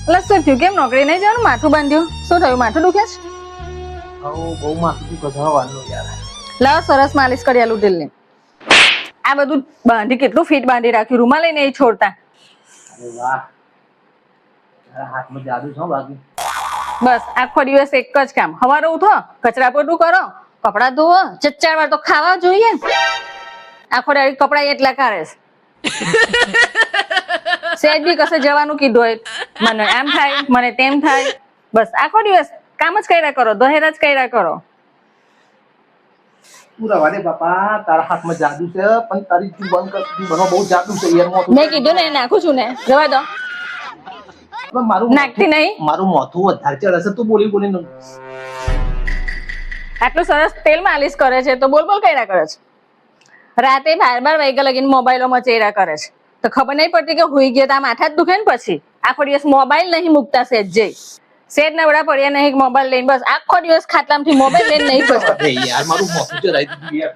એટલે શું થયું? કેમ નોકરી નહીં જવાનું? માથું બાંધ્યું? શું થયું? માથું દુખે છે? બહુ માથું કઢાવવાનું યાર. લાવ સરસ માલિશ કરી આલું તેલની. આ બધું બાંધી કેટલું ફીટ બાંધી રાખ્યું, રૂમાલ લઈને નહીં છોડતા. અરે વાહ, તારા હાથમાં જાદુ છે હો બાકી. બસ આખો દિવસ એક જ કામ. સવારે ઉઠો, કચરા પોતું કરો, કપડાં ધોવો, 4 વાર તો ખાવા જોઈએ. આખો દાડી કપડા એટલા કાઢે છે. સેજ બી કશે જવાનું કીધું હોય, મને આમ થાય, મને તેમ થાય. બસ આખો દિવસ કામ જ કર્યા કરો, દહેર જ કર્યા કરો. તું રવા દે બાપા, તારા હાથમાં જાદુ છે, પણ તારી તું બંધ કર. તું બનો બહુ જાદુ છે યાર. મોથું મેં કીધું ને નાખું છું ને, જવા દો. પણ મારું નાખતી નહીં. મારું મોથું વધારે ચડે છે. તું બોલી બોલીને આટલું સરસ તેલ માલિશ કરે છે તો બોલ બોલ કર્યા કરે છે. રાતે 12 વાગ્યા લગીને મોબાઈલો મચેરા કરે છે તો ખબર નહીં પડતી કે હુઈ ગયા તો આ માથા જ દુખે ને. પછી આખો દિવસ મોબાઈલ નહીં મૂકતા સેજ નવડા પડ્યા નહીં મોબાઈલ લઈને. બસ આખો દિવસ ખાટલામાંથી મોબાઈલ લઈને નહીં પડતો. અરે યાર મારું મોથું ચડાઈ દીધું યાર.